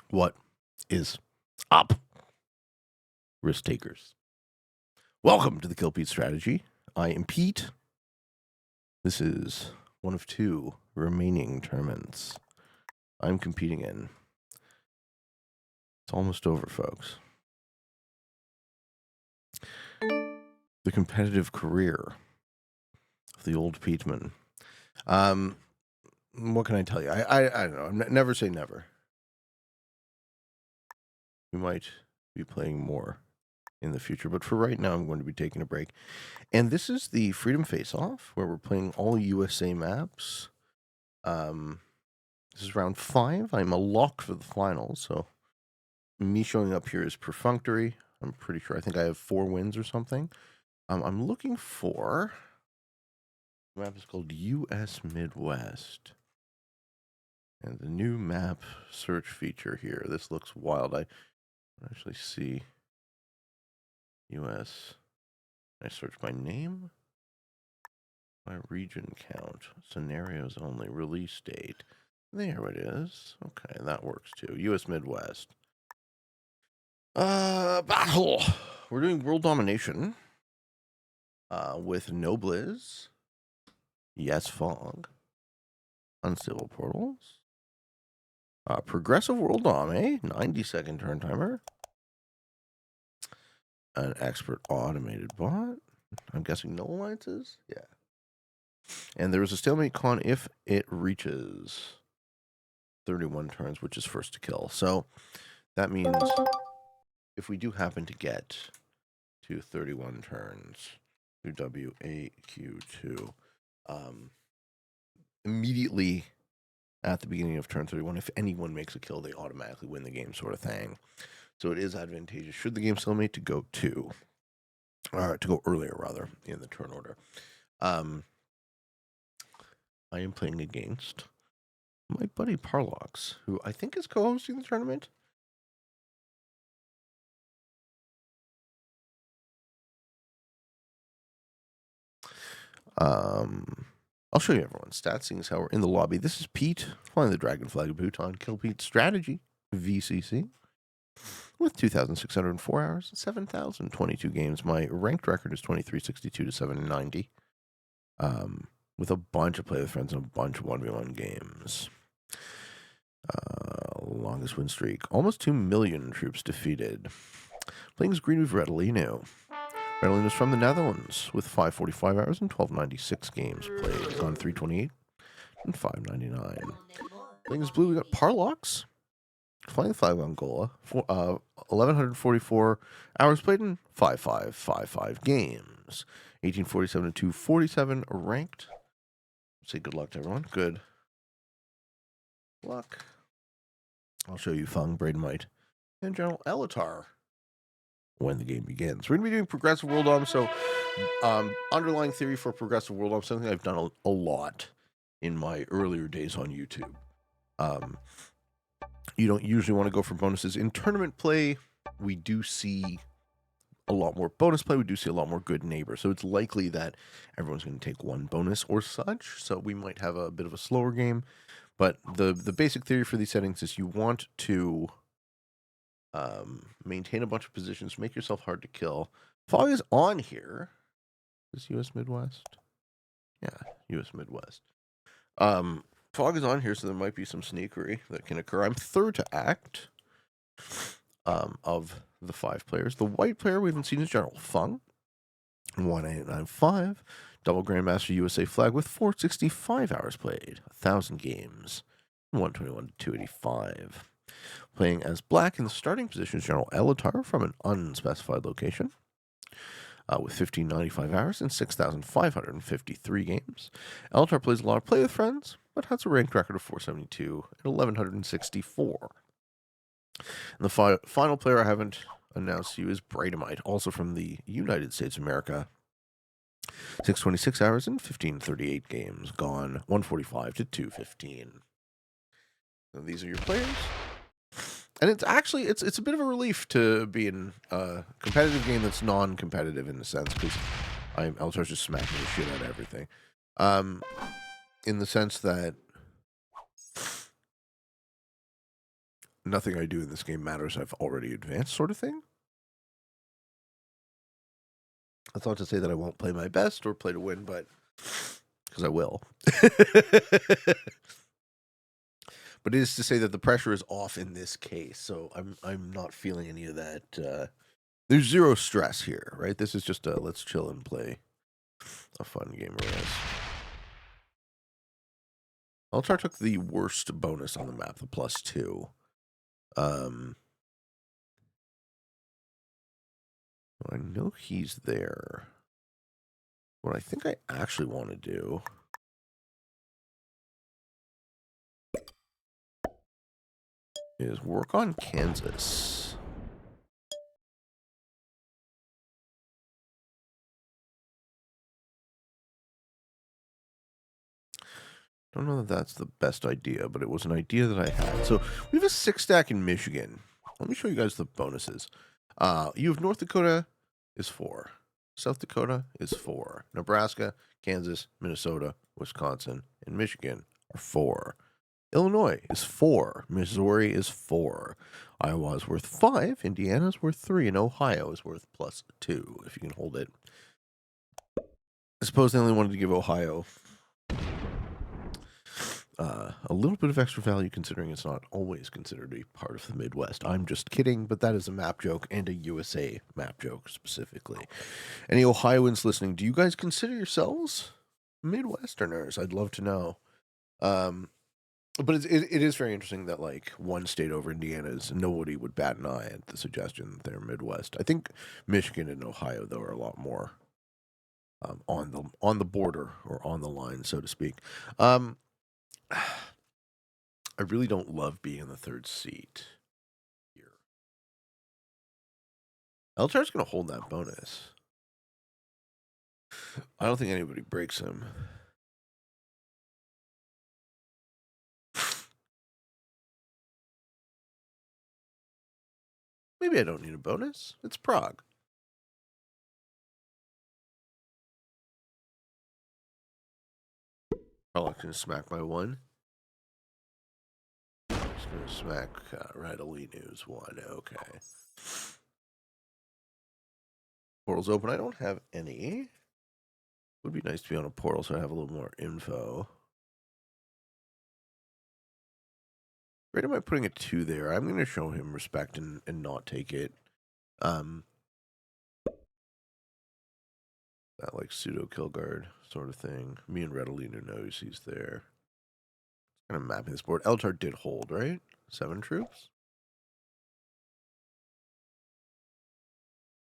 What is up, risk takers? Welcome to the Kill Pete strategy. I am Pete. This is one of two remaining tournaments I'm competing in. It's almost over, folks. The competitive career of the old Peteman. What can I tell you? I don't know. Never say never. We might be playing more in the future, but for right now, I'm going to be taking a break. And this is the Freedom Faceoff, where we're playing all USA maps. This is round 5. I'm a lock for the finals, so me showing up here is perfunctory. I'm pretty sure. I think I have 4 wins or something. I'm looking for... The map is called US Midwest. And the new map search feature here. This looks wild. I actually see US. I search by name, by region count, scenarios only, release date. There it is. Okay, that works too. US Midwest. Battle. We're doing World Domination. With No Blizz. Yes Fog. Unstable Portals. Progressive World Dom, 90-second turn timer. An expert automated bot. I'm guessing no alliances? Yeah. And there is a stalemate con if it reaches 31 turns, which is first to kill. So that means if we do happen to get to 31 turns through WAQ2, immediately at the beginning of turn 31, if anyone makes a kill, they automatically win the game, sort of thing. So it is advantageous, should the game stalemate, to go earlier, rather, in the turn order. I am playing against my buddy Parlocks, who I think is co-hosting the tournament. I'll show you everyone's stats, seeing as how we're in the lobby. This is Pete, flying the Dragon Flag of Bhutan, Kill Pete Strategy, VCC, with 2,604 hours, 7,022 games. My ranked record is 2362 to 790, with a bunch of play with friends and a bunch of 1v1 games. Longest win streak, almost 2 million troops defeated. Playing as Green with Redolino. Redolino is from the Netherlands with 545 hours and 1296 games played. Gone 328 and 599. Playing as Blue, we got Parlocks. Flying the flag of Angola. 1,144 hours played in 5555 games. 1847 to 247 ranked. Say good luck to everyone. Good luck. I'll show you Fung, Bradenmite, and General Elatar when the game begins. We're going to be doing Progressive World Dom, so underlying theory for Progressive World Dom, something I've done a lot in my earlier days on YouTube. You don't usually want to go for bonuses. In tournament play, we do see a lot more bonus play. We do see a lot more good neighbors. So it's likely that everyone's going to take 1 bonus or such. So we might have a bit of a slower game. But the basic theory for these settings is you want to maintain a bunch of positions, make yourself hard to kill. Fog is on here. Is this US Midwest? Yeah, US Midwest. Fog is on here, so there might be some sneakery that can occur. I'm third to act of the 5 players. The white player we haven't seen is General Fung. 1895. Double Grandmaster USA flag with 465 hours played. 1,000 games. 121 to 285. Playing as black in the starting position is General Elatar from an unspecified location. With 1,595 hours and 6,553 games. Elatar plays a lot of play with friends, but has a ranked record of 472 and 1,164. And the final player I haven't announced to you is Bradenmite, also from the United States of America. 626 hours and 1,538 games. Gone 145 to 215. So these are your players. And it's actually, it's a bit of a relief to be in a competitive game that's non-competitive in a sense, because Elatar's just smacking the shit out of everything. In the sense that nothing I do in this game matters. I've already advanced, sort of thing. That's not to say that I won't play my best or play to win, but because I will. But it is to say that the pressure is off in this case, so I'm not feeling any of that. There's zero stress here, right? This is just a let's chill and play a fun game of this. Altar took the worst bonus on the map, the +2. Well, I know he's there. What I think I actually want to do is work on Kansas. Don't know that that's the best idea, but it was an idea that I had. So we have a 6-stack in Michigan. Let me show you guys the bonuses. You have North Dakota is 4. South Dakota is 4. Nebraska, Kansas, Minnesota, Wisconsin, and Michigan are 4. Illinois is 4. Missouri is 4. Iowa is worth 5. Indiana is worth 3. And Ohio is worth +2, if you can hold it. I suppose they only wanted to give Ohio a little bit of extra value, considering it's not always considered a part of the Midwest. I'm just kidding, but that is a map joke and a USA map joke specifically. Any Ohioans listening, do you guys consider yourselves Midwesterners? I'd love to know. But it is very interesting that, like, one state over Indiana's, nobody would bat an eye at the suggestion that they're Midwest. I think Michigan and Ohio, though, are a lot more on the border or on the line, so to speak. I really don't love being in the 3rd seat here. Eltar's going to hold that bonus. I don't think anybody breaks him. Maybe I don't need a bonus. It's Prague. Parlocks going to smack by 1. Just going to smack Rattly News 1. Okay. Portal's open. I don't have any. Would be nice to be on a portal so I have a little more info. Great, am I putting a 2 there? I'm going to show him respect and not take it. That, like, pseudo kill guard sort of thing. Me and Redolino knows he's there. Kind of mapping this board. Eltar did hold, right? 7 troops?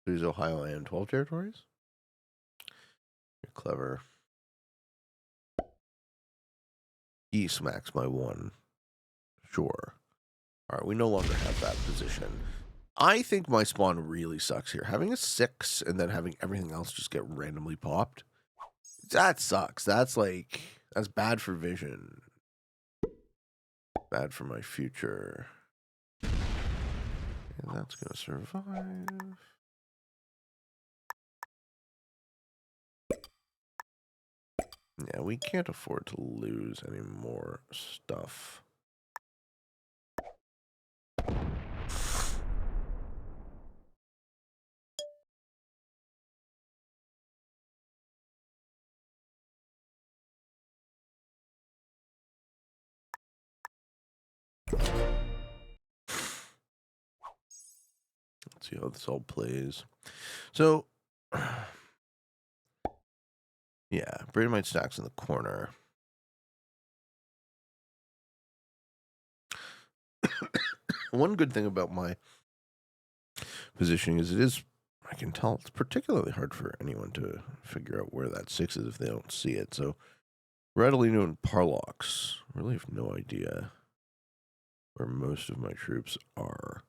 So he's Ohio and 12 territories? You're clever. He smacks my 1. Sure. Alright, we no longer have that position. I think my spawn really sucks here. Having a 6 and then having everything else just get randomly popped. That sucks. That's bad for vision. Bad for my future. And that's going to survive. Yeah, we can't afford to lose any more stuff. Let's see how this all plays. So, yeah, Bradomite stacks in the corner. One good thing about my positioning is I can tell it's particularly hard for anyone to figure out where that 6 is if they don't see it. So, Redolino and Parlocks really have no idea where most of my troops are.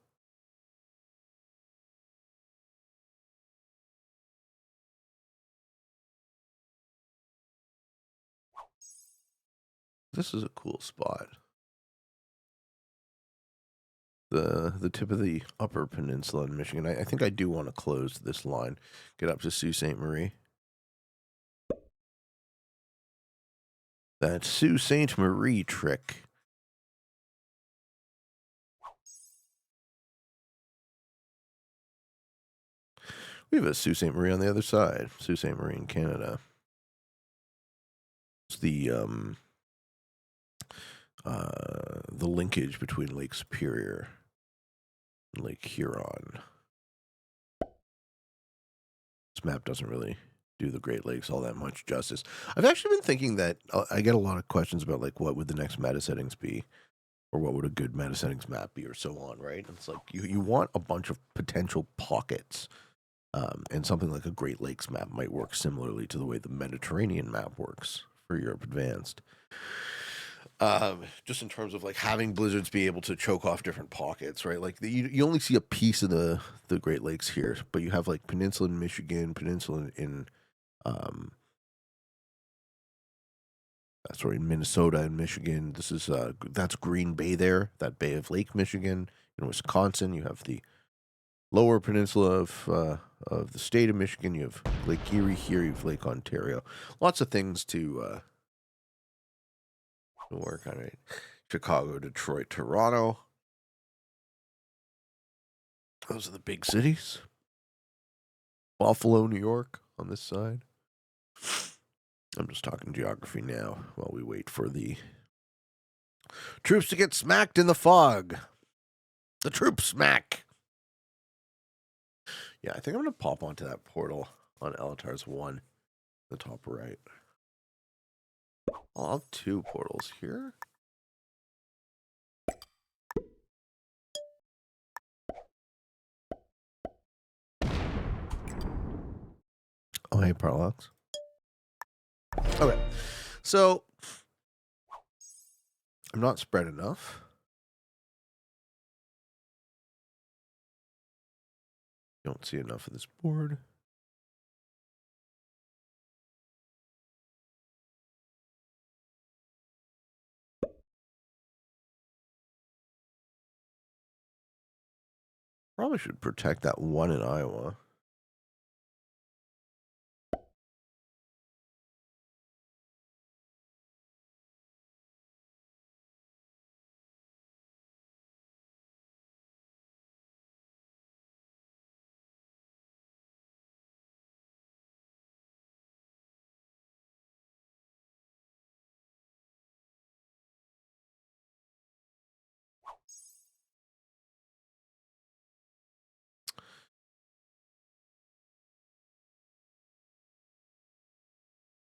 This is a cool spot. The tip of the upper peninsula in Michigan. I think I do want to close this line, get up to Sault Ste. Marie. That Sault Ste. Marie trick. We have a Sault Ste. Marie on the other side. Sault Ste. Marie in Canada. It's the linkage between Lake Superior and Lake Huron. This map doesn't really do the Great Lakes all that much justice. I've actually been thinking that I get a lot of questions about, like, what would the next meta settings be? Or what would a good meta settings map be, or so on, right? It's like you want a bunch of potential pockets. And something like a Great Lakes map might work similarly to the way the Mediterranean map works for Europe Advanced. Just in terms of, like, having blizzards be able to choke off different pockets, right? Like, you only see a piece of the Great Lakes here, but you have, like, peninsula in Michigan, peninsula in Minnesota and Michigan. This is that's Green Bay there, that Bay of Lake Michigan. In Wisconsin, you have the lower peninsula of the state of Michigan. You have Lake Erie here. You have Lake Ontario. Lots of things to work on, right? Chicago, Detroit, Toronto. Those are the big cities. Buffalo, New York on this side. I'm just talking geography now while we wait for the troops to get smacked in the fog. The troop smack. Yeah, I think I'm going to pop onto that portal on Elatar's 1, the top right. I'll have 2 portals here. Oh, hey, Parlocks. Okay, so I'm not spread enough. Don't see enough of this board. Probably should protect that 1 in Iowa.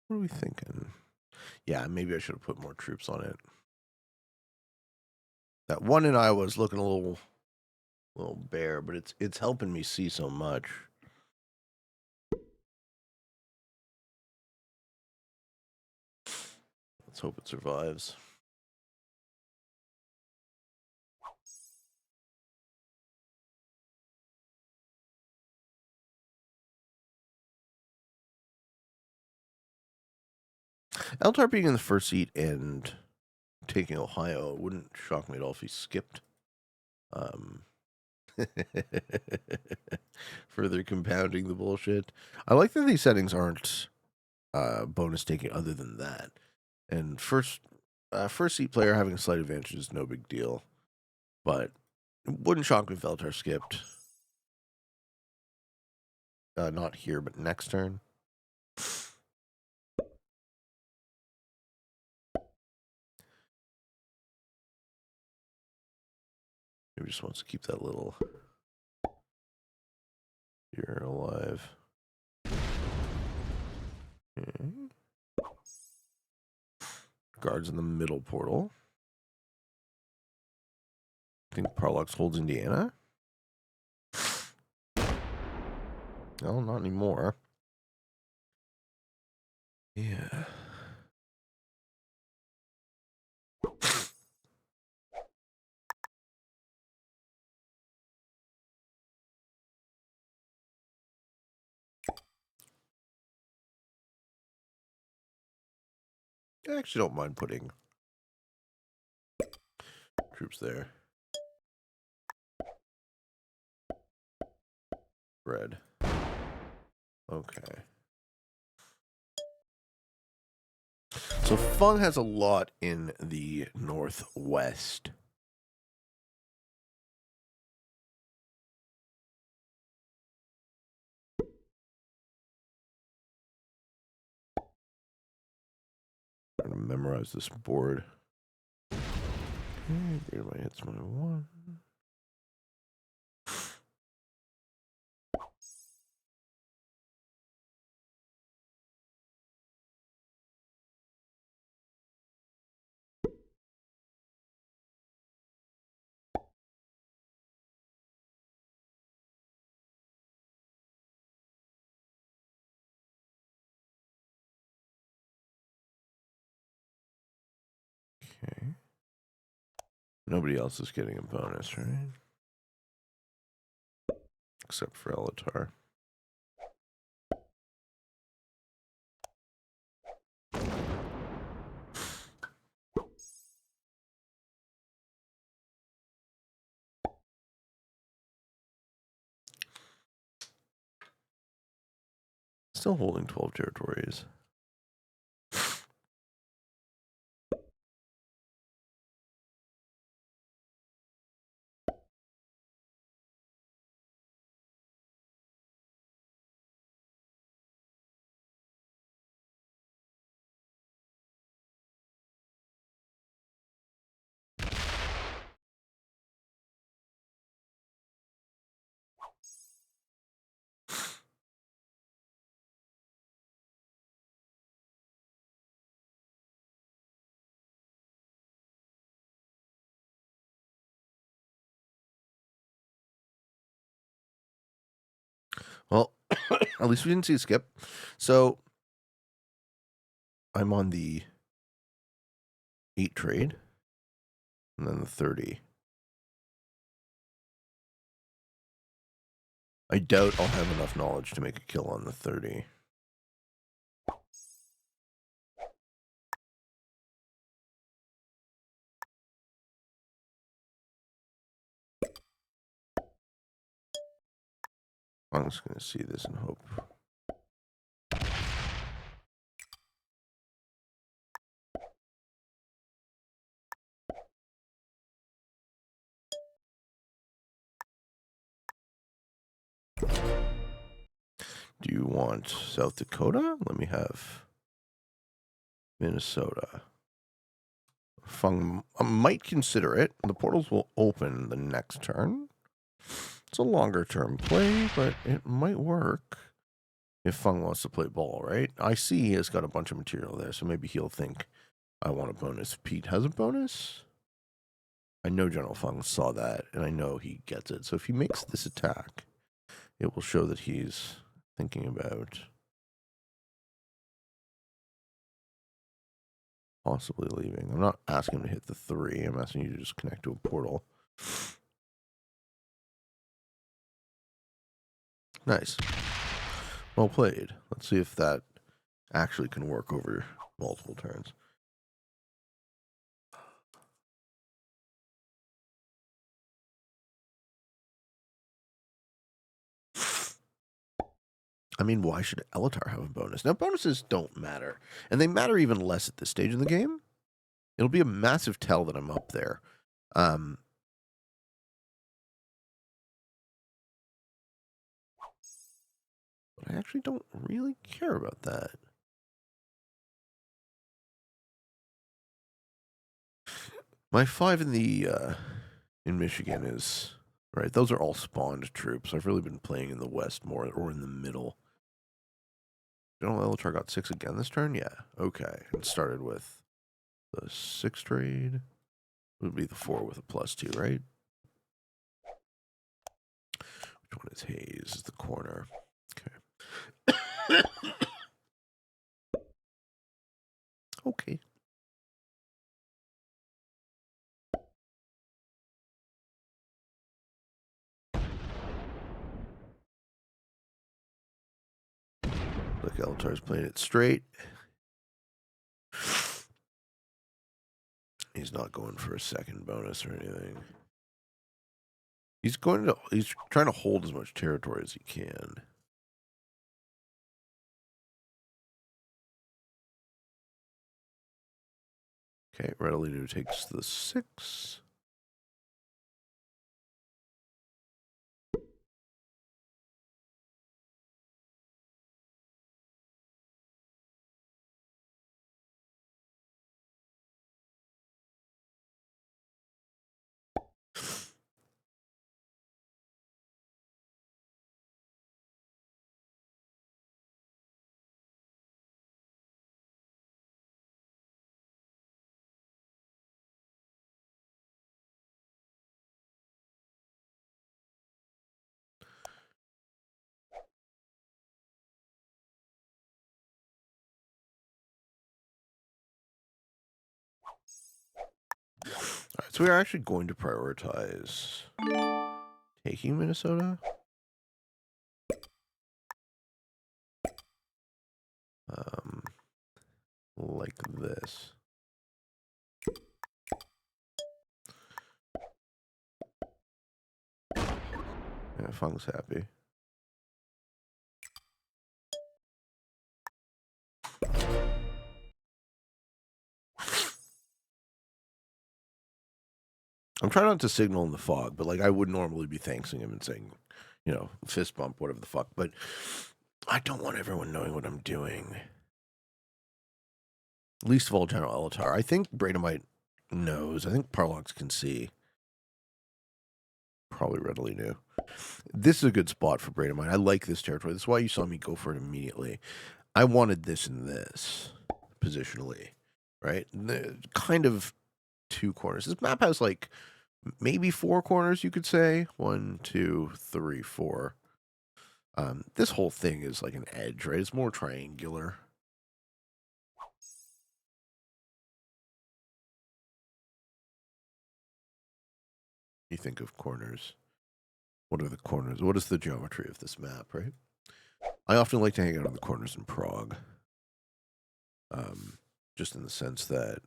What are we thinking? Yeah, maybe I should have put more troops on it. That 1 in Iowa is looking a little bare, but it's helping me see so much. Let's hope it survives. Eldar being in the first seat and taking Ohio wouldn't shock me at all if he skipped. Further compounding the bullshit. I like that these settings aren't bonus taking other than that. And first seat player having a slight advantage is no big deal. But it wouldn't shock me if Eldar skipped. Not here, but next turn. Maybe just wants to keep that little here alive. Okay. Guards in the middle portal. I think Parlocks holds Indiana. No, not anymore. Yeah. I actually don't mind putting troops there. Red. Okay. So Fung has a lot in the northwest. I'm going to memorize this board. Okay, grade my hits 1. Okay. Nobody else is getting a bonus, right? Except for Elatar. Still holding 12 territories. Well, at least we didn't see a skip. So I'm on the 8 trade and then the 30. I doubt I'll have enough knowledge to make a kill on the 30. I'm just going to see this and hope. Do you want South Dakota? Let me have Minnesota. Fung, I might consider it. The portals will open the next turn. It's a longer term play, but it might work if Fung wants to play ball, right? I see he has got a bunch of material there, so maybe he'll think I want a bonus. Pete has a bonus. I know General Fung saw that, and I know he gets it. So if he makes this attack, it will show that he's thinking about possibly leaving. I'm not asking him to hit the 3. I'm asking you to just connect to a portal. Nice. Well played. Let's see if that actually can work over multiple turns. I mean, why should Elatar have a bonus? Now, bonuses don't matter. And they matter even less at this stage in the game. It'll be a massive tell that I'm up there. But I actually don't really care about that. My 5 in Michigan is... Right, those are all spawned troops. I've really been playing in the west more, or in the middle. General Elatar got 6 again this turn? Yeah, okay. It started with the 6 trade. It would be the 4 with a +2, right? Which one is Hayes? Is the corner. Okay. Okay. Look, Elatar's playing it straight. He's not going for a second bonus or anything. He's trying to hold as much territory as he can. Okay, Redolino takes the 6. Right, so we are actually going to prioritize taking Minnesota. Like this. Yeah, Funk's happy. I'm trying not to signal in the fog, but like I would normally be thanking him and saying, you know, fist bump, whatever the fuck. But I don't want everyone knowing what I'm doing. Least of all, General Elatar. I think Bradamite knows. I think Parlocks can see. Probably readily knew. This is a good spot for Bradamite. I like this territory. That's why you saw me go for it immediately. I wanted this and this positionally, right? Kind of two corners. This map has like maybe 4 corners, you could say. 1, 2, 3, 4. This whole thing is like an edge, right? It's more triangular. You think of corners. What are the corners? What is the geometry of this map, right? I often like to hang out on the corners in Prague. Just in the sense that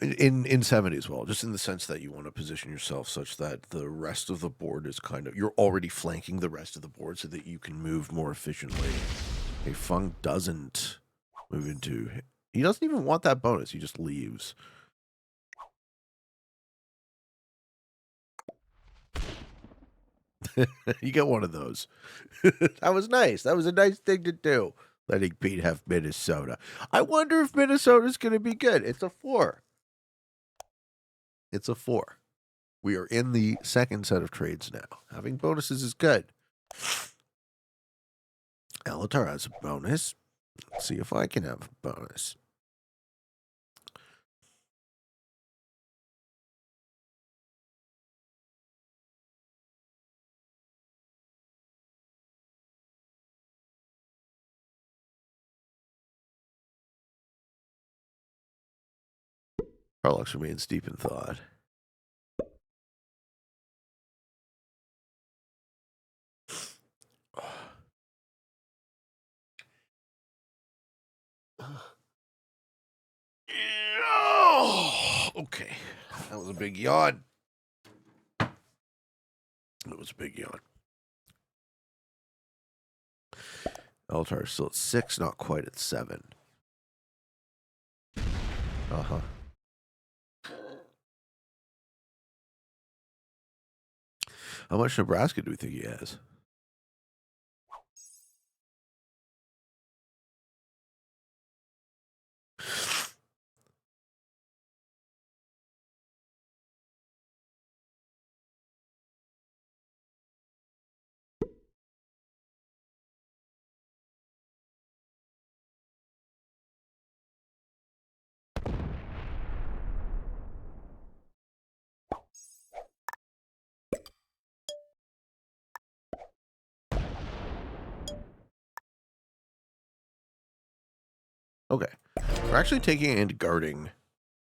in 70 as well, just in the sense that you want to position yourself such that the rest of the board is kind of, you're already flanking the rest of the board so that you can move more efficiently. Okay, Funk doesn't move into, he doesn't even want that bonus, he just leaves. You get one of those. That was nice. That was a nice thing to do. Letting Pete have Minnesota. I wonder if Minnesota's going to be good. It's a 4. It's a 4. We are in the second set of trades now. Having bonuses is good. Elatar has a bonus. Let's see if I can have a bonus. Parlocks remains deep in thought. Okay. That was a big yawn. That was a big yawn. Elatar is still at 6, not quite at 7. Uh-huh. How much Nebraska do we think he has? Okay. We're actually taking and guarding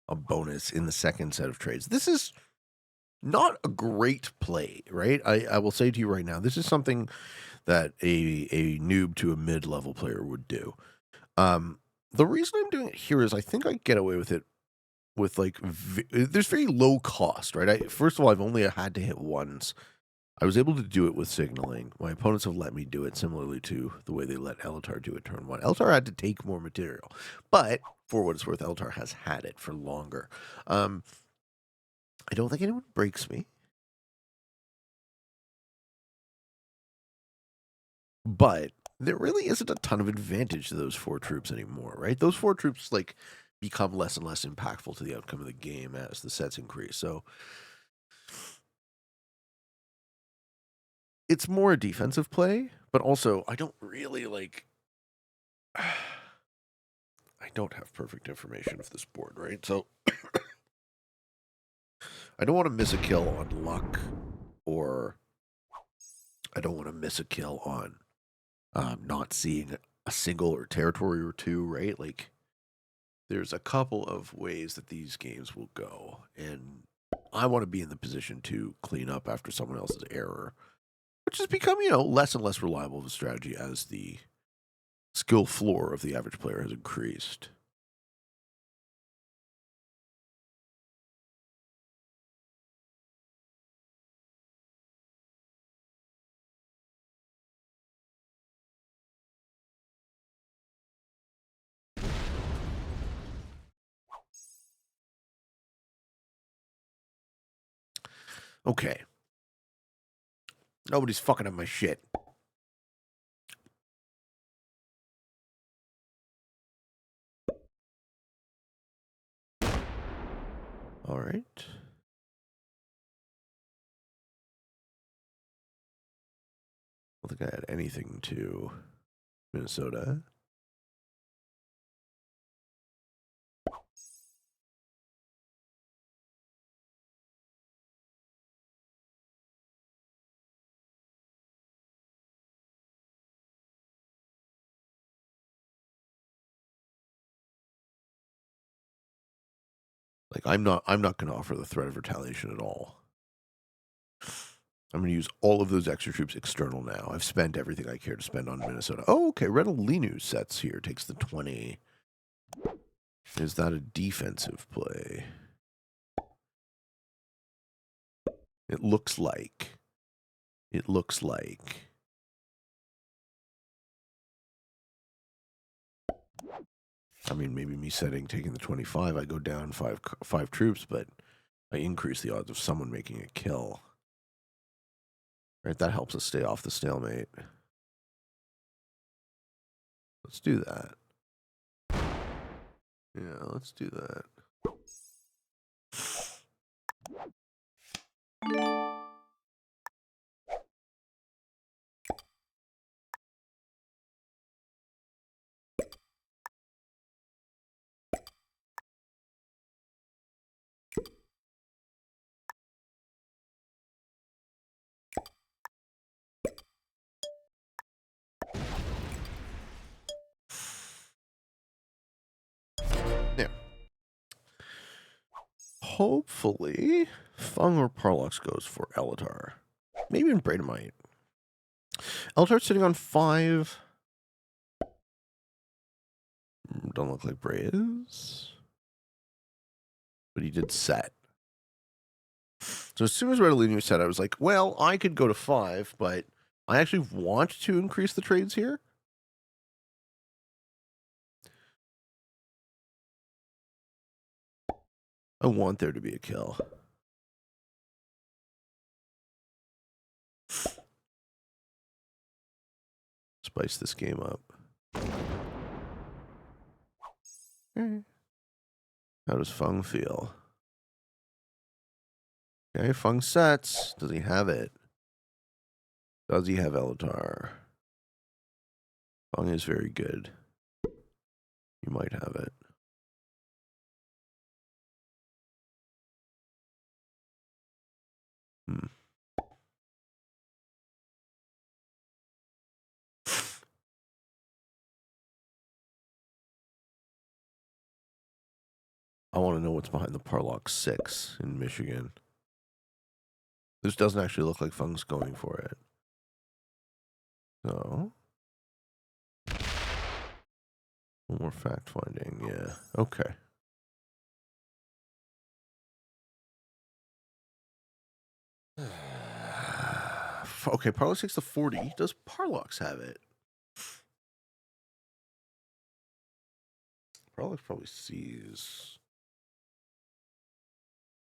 a bonus in the second set of trades. This is not a great play, right? I will say to you right now, this is something that a noob to a mid-level player would do. The reason I'm doing it here is I think I get away with it with like there's very low cost, right? First of all, I've only had to hit once. I was able to do it with signaling. My opponents have let me do it similarly to the way they let Elatar do it turn 1. Elatar had to take more material, but for what it's worth, Elatar has had it for longer. I don't think anyone breaks me, but there really isn't a ton of advantage to those 4 troops anymore, right? Those 4 troops like become less and less impactful to the outcome of the game as the sets increase. So it's more a defensive play, but also I don't really like. I don't have perfect information of this board, right? So I don't want to miss a kill on luck, or I don't want to miss a kill on not seeing a single or territory or 2, right? Like there's a couple of ways that these games will go, and I want to be in the position to clean up after someone else's error, which has become, less and less reliable of a strategy as the skill floor of the average player has increased. Okay. Nobody's fucking up my shit. All right. I don't think I had anything to Minnesota. Like I'm not going to offer the threat of retaliation at all. I'm going to use all of those extra troops external now. I've spent everything I care to spend on Minnesota. Oh, okay. Redolinu sets here. Takes the 20. Is that a defensive play? It looks like. It looks like. I mean, maybe me taking the 25, I go down five troops, but I increase the odds of someone making a kill. Right, that helps us stay off the stalemate. Let's do that. Yeah, let's do that. Now, hopefully, Fung or Parlocks goes for Elatar. Maybe even Bradomite. Elatar's sitting on 5. Don't look like Bray is. But he did set. So as soon as Redolinu set, I was like, well, I could go to 5, but I actually want to increase the trades here. I want there to be a kill. Spice this game up. How does Fung feel? Okay, Fung sets. Does he have it? Does he have Elatar? Fung is very good. You might have it. I want to know what's behind the Parlocks 6 in Michigan. This doesn't actually look like Fung's going for it. So, one more fact finding. Yeah. Okay. Okay, Parlocks takes the 40. Does Parlocks have it? Parlocks probably sees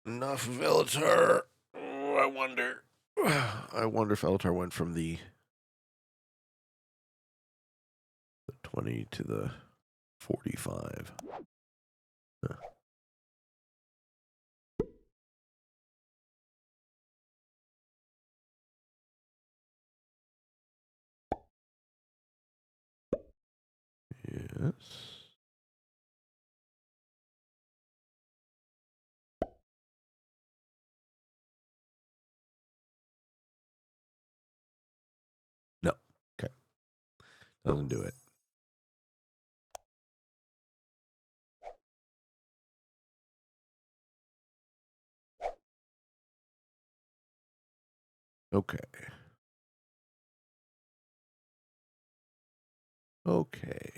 enough of Elatar. Oh, I wonder. I wonder if Elatar went from the 20 to the 45. Huh. Yes. No. Okay. Doesn't do it. Okay. Okay.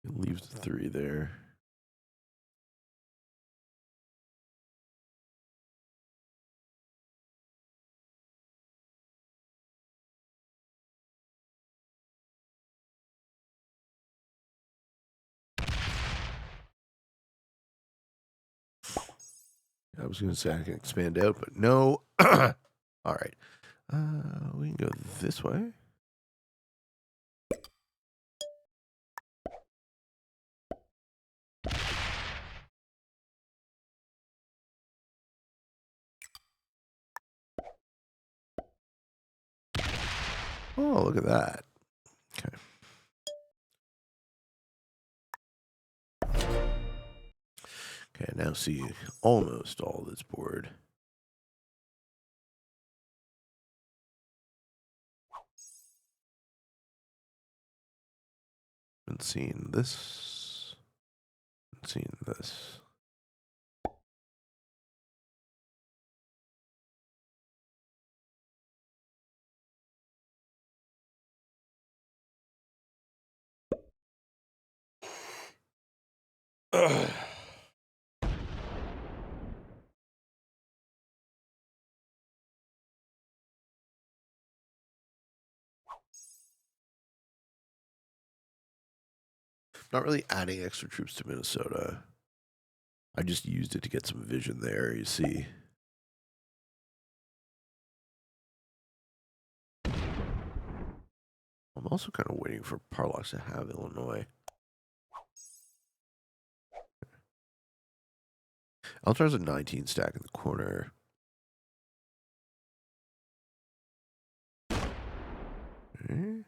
It leaves the 3 there. I was going to say I can expand out, but no. All right. We can go this way. Oh, look at that. Okay. Okay, now see almost all this board. Been seeing this. Been seeing this. Ugh. Not really adding extra troops to Minnesota. I just used it to get some vision there, you see. I'm also kind of waiting for Parlocks to have Illinois. Altar's a 19 stack in the corner. Okay.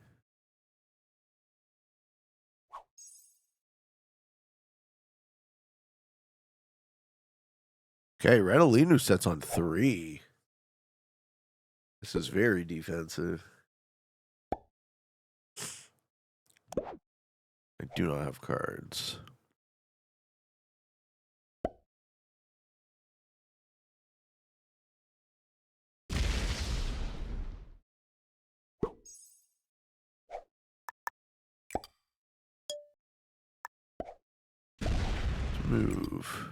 Okay, Radolinu sets on 3. This is very defensive. I do not have cards. Move.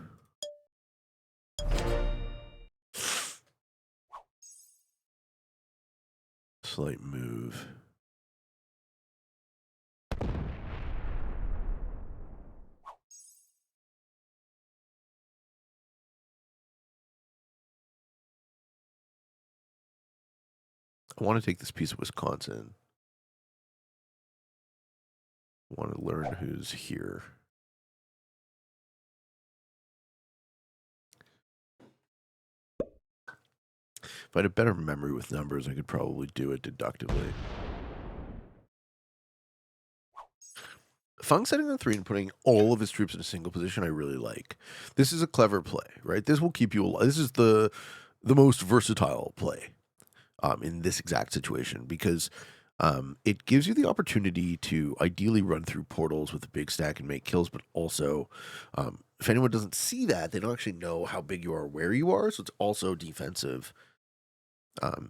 Slight move. I want to take this piece of Wisconsin. I want to learn who's here. If I had a better memory with numbers, I could probably do it deductively. Fung setting on 3 and putting all of his troops in a single position, I really like. This is a clever play, right? This will keep you alive. This is the most versatile play in this exact situation because it gives you the opportunity to ideally run through portals with a big stack and make kills, but also if anyone doesn't see that, they don't actually know how big you are, where you are. So it's also defensive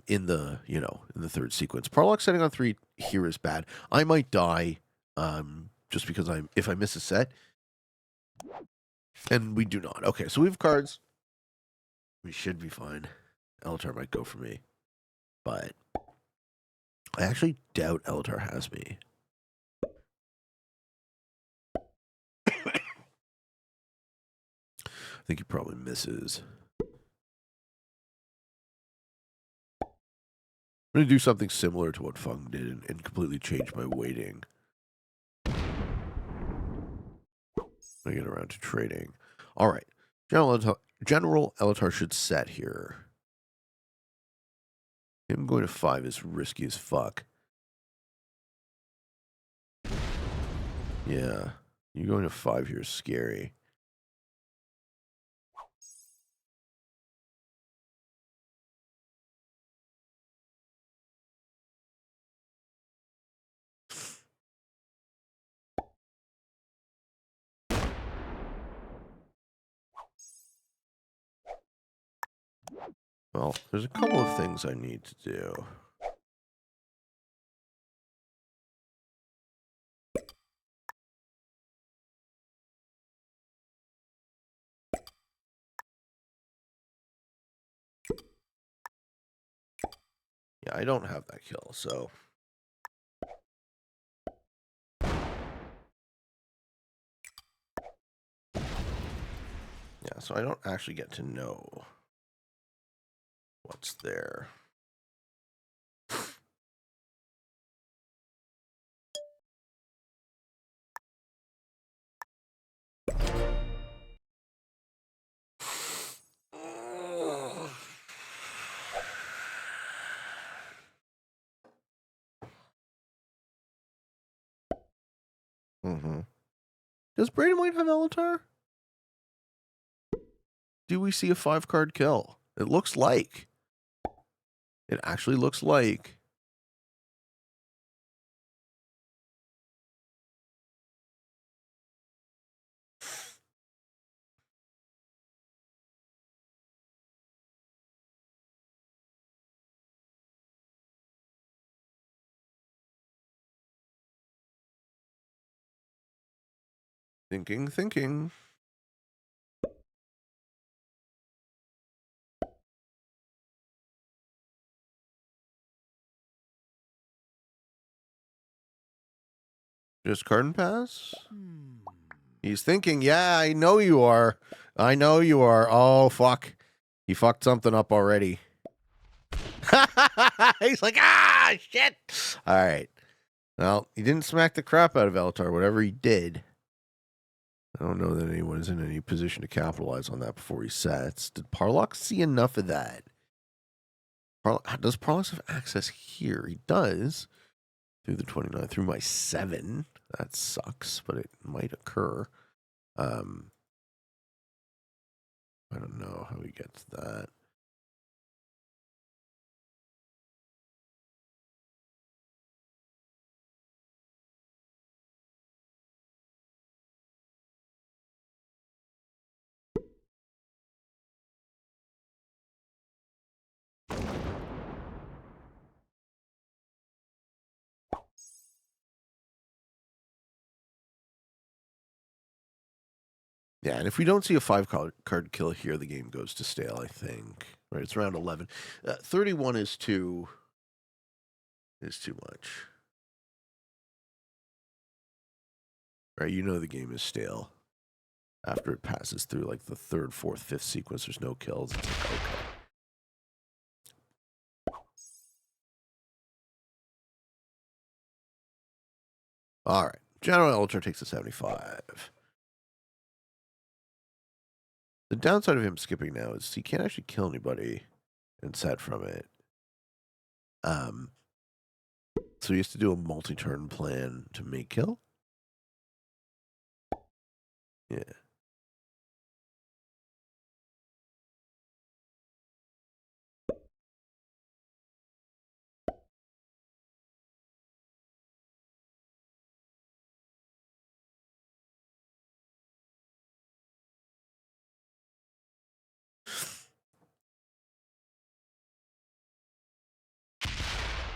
in the third sequence. Parlock setting on 3 here is bad. I might die just because if I miss a set, and we do not. Okay, so we have cards. We should be fine. Elatar might go for me, but I actually doubt Elatar has me. I think he probably misses. I'm going to do something similar to what Fung did and completely change my weighting. I get around to trading. All right. General Elatar should set here. Him going to 5 is risky as fuck. Yeah. You going to 5 here is scary. Well, there's a couple of things I need to do. Yeah, I don't have that kill, so... Yeah, so I don't actually get to know what's there. Mm-hmm. Does Brady White have Elatar? Do we see a 5-card kill? It looks like. It actually looks like. Thinking. Just card and pass? He's thinking, yeah, I know you are. I know you are. Oh, fuck. He fucked something up already. He's like, ah, shit. All right. Well, he didn't smack the crap out of Elatar, whatever he did. I don't know that anyone's in any position to capitalize on that before he sets. Did Parlocks see enough of that? Does Parlocks have access here? He does. Through the 29, through my 7. That sucks, but it might occur. I don't know how he gets that. Yeah, and if we don't see a 5-card kill here, the game goes to stale, I think. Right, it's round 11. 31 is too much. Right, you know the game is stale. After it passes through like the 3rd, 4th, 5th sequence, there's no kills. It's like, okay. All right. General Elatar takes a 75. The downside of him skipping now is he can't actually kill anybody and set from it. So he has to do a multi-turn plan to make kill. Yeah.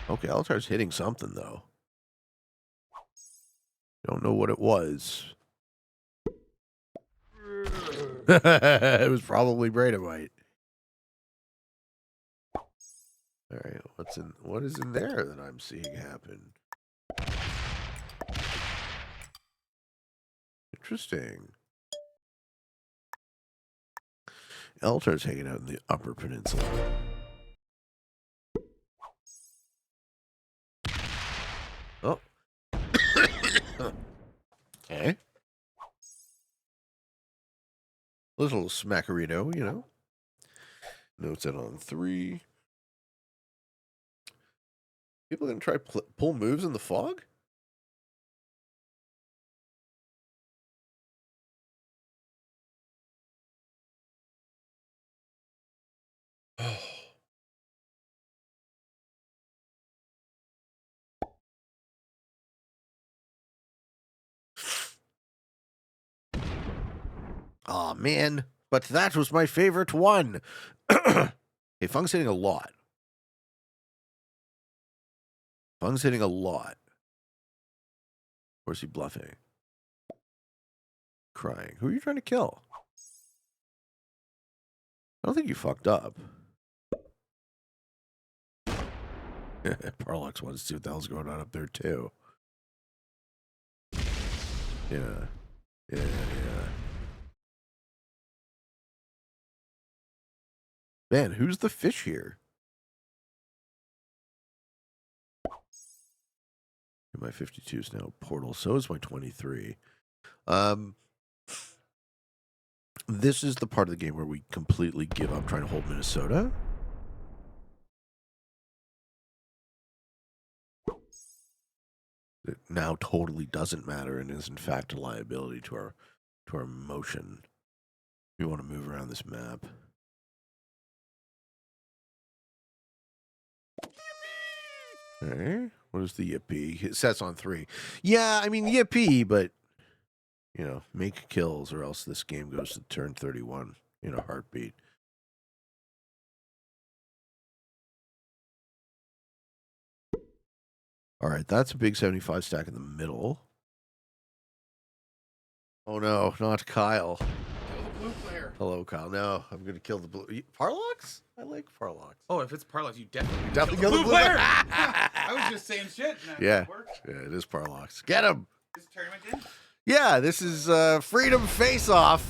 Okay, Elatar's hitting something, though. Don't know what it was. It was probably Braidewhite. All right, what is in there that I'm seeing happen? Interesting. Elatar's hanging out in the Upper Peninsula. Oh. Okay. Little smackerino, you know. Notes it on 3. People gonna try pull moves in the fog? Oh. Aw, man. But that was my favorite one. Hey, Fung's hitting a lot. Fung's hitting a lot. Or is he bluffing? Crying. Who are you trying to kill? I don't think you fucked up. Parlocks wants to see what the hell's going on up there, too. Yeah. Yeah. Man, who's the fish here? My 52 is now Portal. So is my 23. This is the part of the game where we completely give up trying to hold Minnesota. It now totally doesn't matter and is in fact a liability to our motion. We want to move around this map. Okay. What is the yippee? It sets on 3. Yeah, I mean yippee, but you know, make kills or else this game goes to turn 31 in a heartbeat. All right, that's a big 75 stack in the middle. Oh no, not Kyle. Kill the blue player. Hello, Kyle. No, I'm going to kill the blue. Parlocks? I like Parlocks. Oh, if it's Parlocks, you definitely kill the blue player. I was just saying shit. Yeah, it is Parlocks. Get him. This tournament in? Yeah, this is Freedom Faceoff.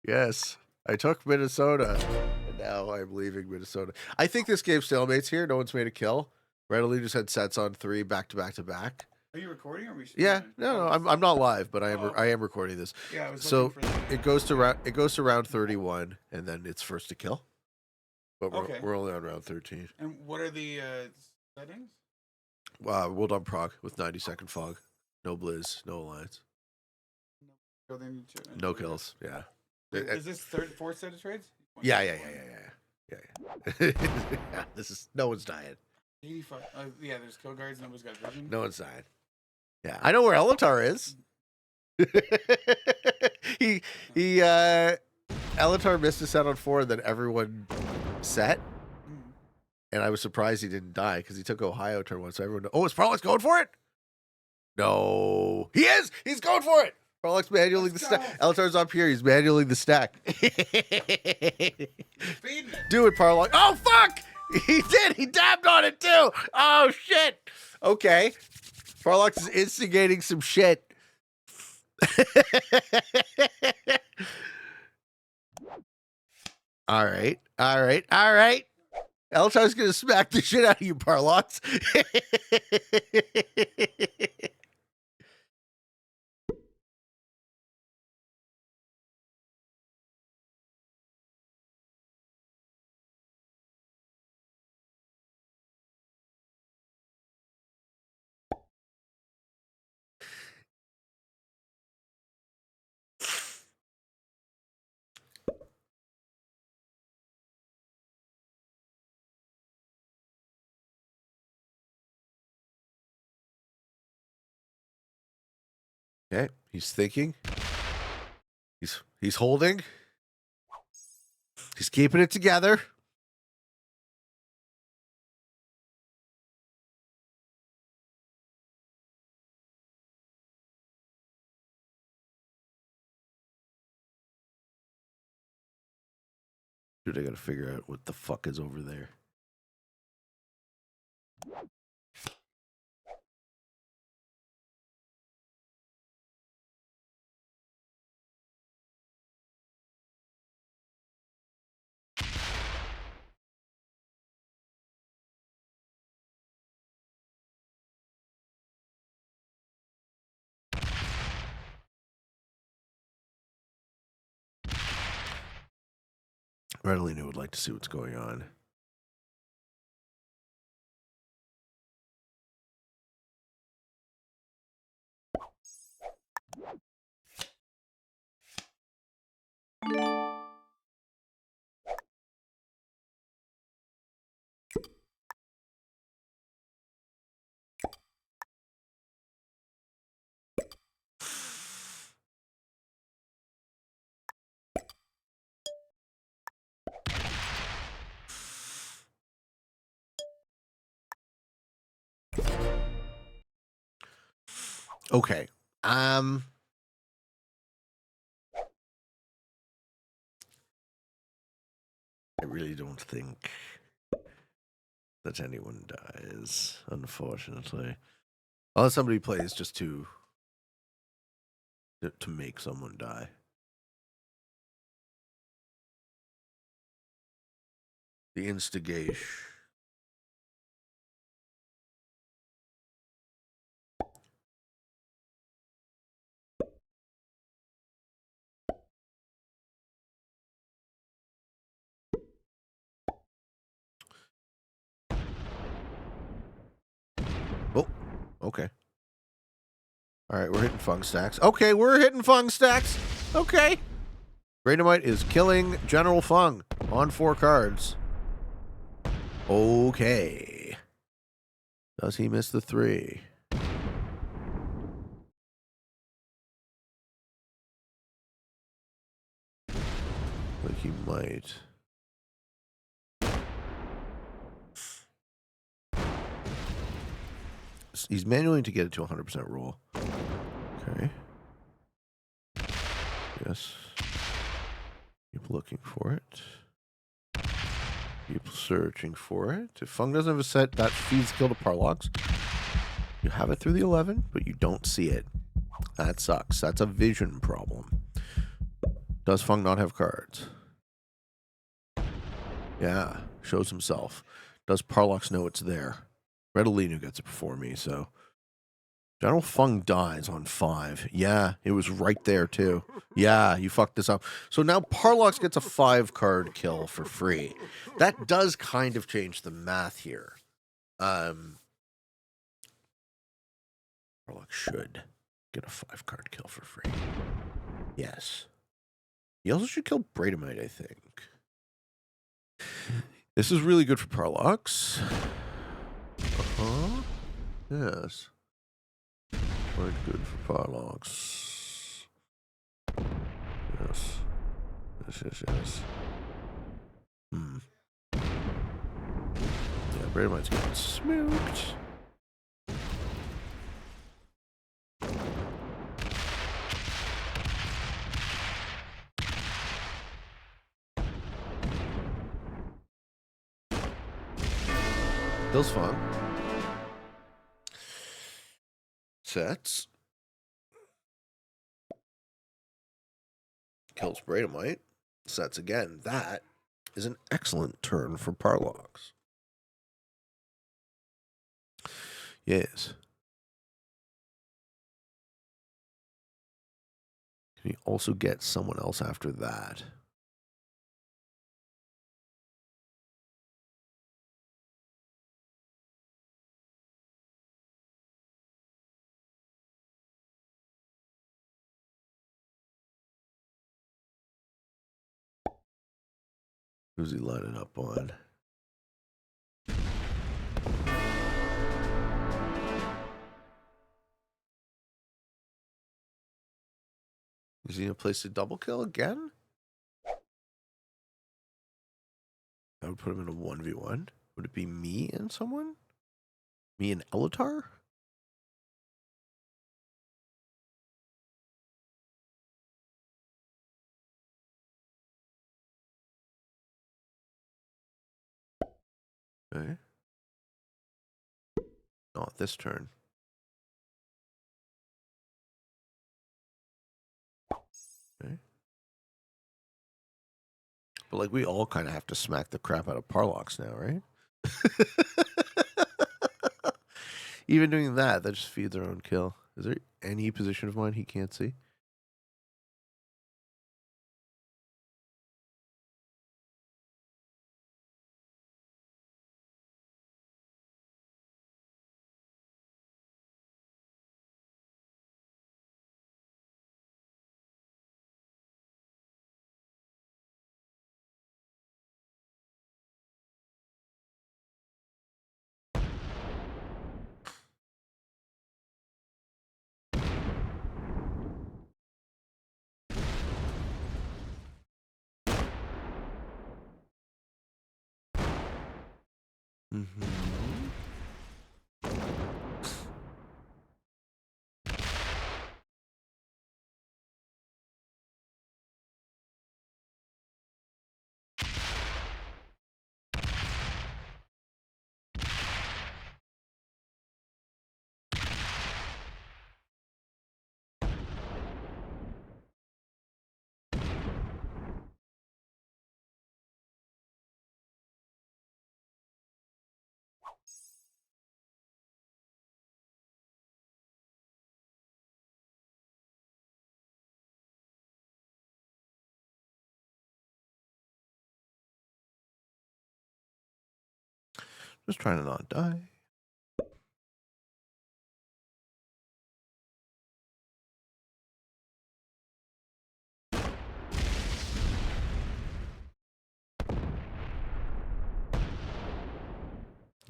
Yes, I took Minnesota, and now I'm leaving Minnesota. I think this game stalemates here. No one's made a kill. Readily just had sets on 3 back to back to back. Are you recording or are we? Yeah, no, I'm not live, but I am recording this. Yeah, I was so looking for it goes to round 31, and then it's first to kill. But we're only on round 13. And what are the settings? World on Prague with 90-second fog, no blizz, no alliance, no kills. Yeah. Is this fourth set of trades? Yeah. This is no one's dying. 85. Yeah, there's kill guards. Nobody's got vision. No one's dying. Yeah, I know where Elatar is. he Elatar missed a set on 4, and then everyone set. And I was surprised he didn't die because he took Ohio turn 1. So everyone, is Parlocks going for it? No, he is. He's going for it. Parlocks manualing the stack. Elatar's up here. He's manualing the stack. Do it, Parlocks. Oh fuck! He did. He dabbed on it too. Oh shit. Okay. Parlocks is instigating some shit. All right. Elatar's gonna smack the shit out of you, Parlocks. Okay, he's thinking. He's holding. He's keeping it together. Dude, I gotta figure out what the fuck is over there. Redolino would like to see what's going on. Okay. I really don't think that anyone dies, unfortunately. Unless somebody plays just to make someone die. The instigate. Oh, okay. All right, we're hitting Fung Stacks. Okay, we're hitting Fung Stacks. Okay. Bradomite is killing General Fung on 4 cards. Okay. Does he miss the 3? Like he might. He's manually to get it to 100% roll. Okay. Yes. Keep looking for it. Keep searching for it. If Fung doesn't have a set, that feeds kill to Parlocks. You have it through the 11, but you don't see it. That sucks. That's a vision problem. Does Fung not have cards? Yeah. Shows himself. Does Parlocks know it's there? Redolino gets it before me, so... General Fung dies on 5. Yeah, it was right there, too. Yeah, you fucked this up. So now Parlocks gets a 5-card kill for free. That does kind of change the math here. Parlocks should get a 5-card kill for free. Yes. He also should kill Bradomite, I think. This is really good for Parlocks. Uh-huh. Yes. Quite good for Parlocks. Yes. Yes. Yeah, Bradomite's getting smoked. Feels fun. Sets. Kills Bradomite. Sets again. That is an excellent turn for Parlocks. Yes. Can he also get someone else after that? Who's he lining up on? Is he going to place a double kill again? I would put him in a 1v1. Would it be me and someone? Me and Elatar? Okay. Not this turn. Okay. But like we all kind of have to smack the crap out of Parlocks now, right? Even doing that just feeds our own kill. Is there any position of mine he can't see? Mm-hmm. Just trying to not die.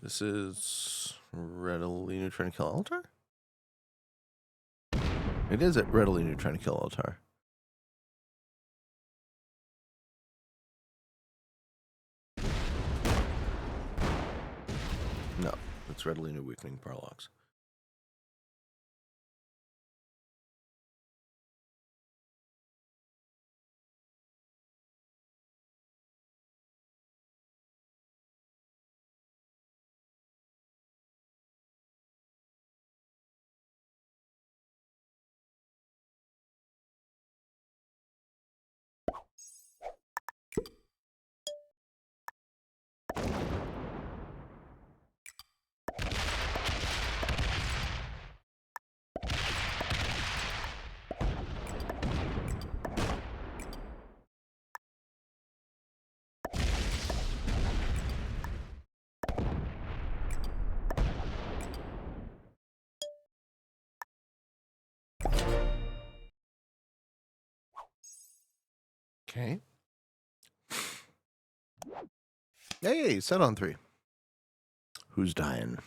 This is Redolino trying to kill Altar? It is at Redolino trying to kill Altar. No, it's Redolino weakening Parlocks. Okay. Hey, set on 3. Who's dying?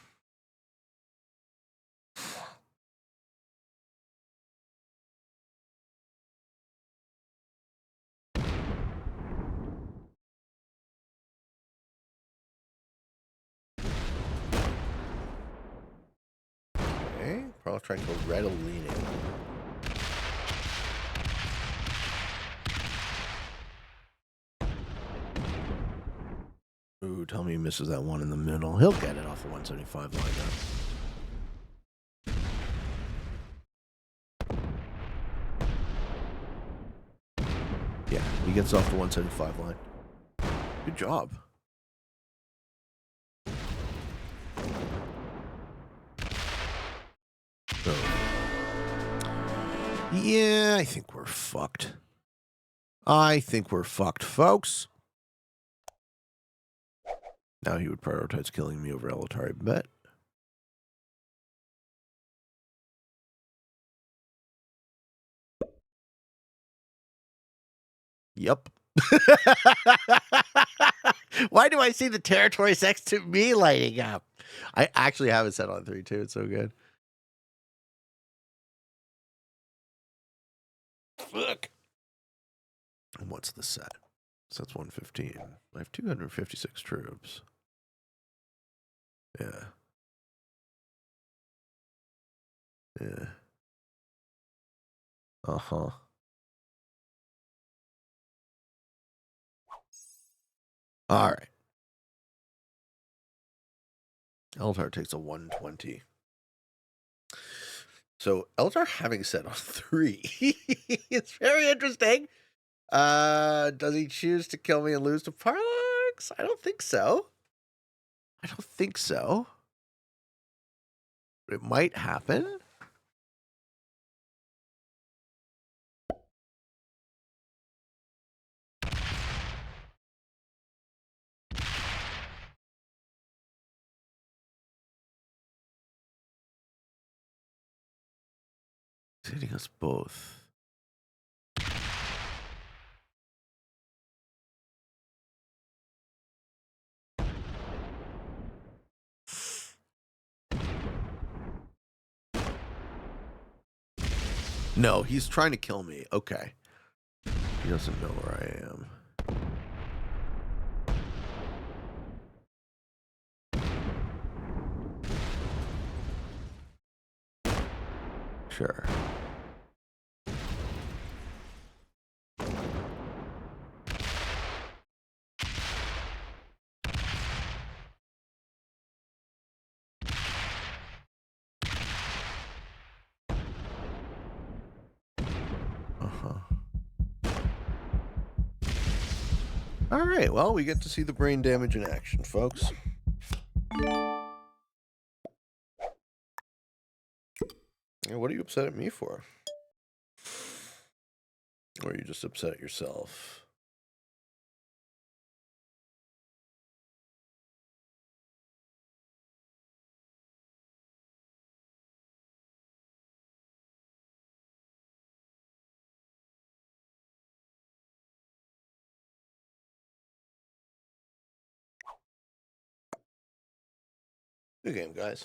Okay, Parlocks trying to kill Redolino. Ooh, tell me he misses that one in the middle. He'll get it off the 175 line now. Yeah, he gets off the 175 line. Good job. So, yeah, I think we're fucked. I think we're fucked, folks. Now he would prioritize killing me over Elatar, I bet. Yep. Why do I see the territories next to me lighting up? I actually have it set on 3 too. It's so good. Fuck. And what's the set? So that's 115. I have 256 troops. Yeah. Yeah. Uh-huh. All right. Eldar takes a 120. So Eldar having set on 3. It's very interesting. Does he choose to kill me and lose to Parlocks? I don't think so. I don't think so. But it might happen. He's hitting us both. No, he's trying to kill me. Okay. He doesn't know where I am. Sure. All right, well, we get to see the brain damage in action, folks. Yeah, what are you upset at me for? Or are you just upset at yourself? Good game, guys.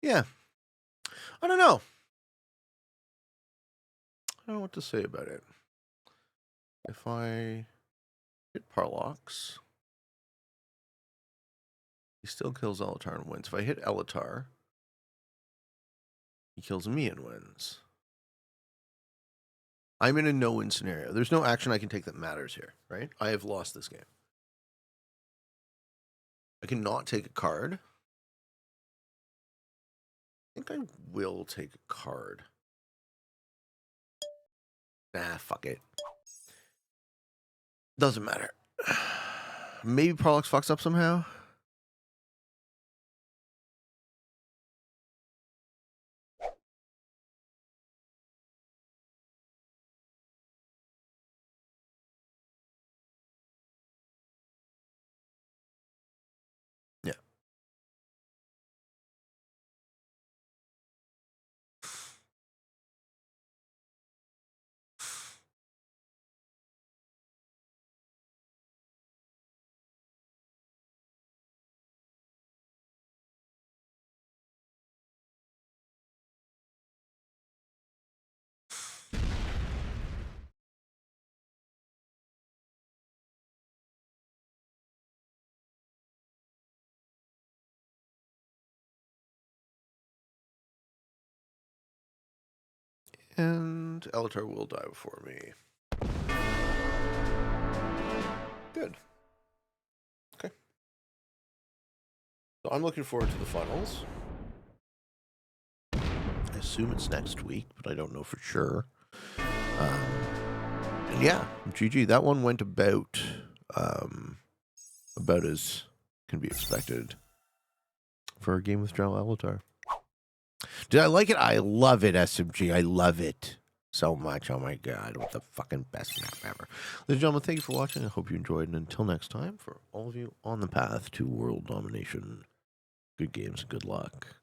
Yeah. I don't know. I don't know what to say about it. If I hit Parlocks, he still kills Elatar and wins. If I hit Elatar, he kills me and wins. I'm in a no-win scenario. There's no action I can take that matters here, right? I have lost this game. I cannot take a card. I think I will take a card. Nah, fuck it. Doesn't matter. Maybe Parlocks fucks up somehow. Yeah. And Elatar will die before me. Good. Okay. So I'm looking forward to the finals. I assume it's next week, but I don't know for sure. And yeah, GG. That one went about as can be expected for a game with General Elatar. Did I like it? I love it, SMG. I love it so much. Oh my god, what the fucking best map ever. Ladies and gentlemen, thank you for watching. I hope you enjoyed. And until next time, for all of you on the path to world domination, good games, good luck.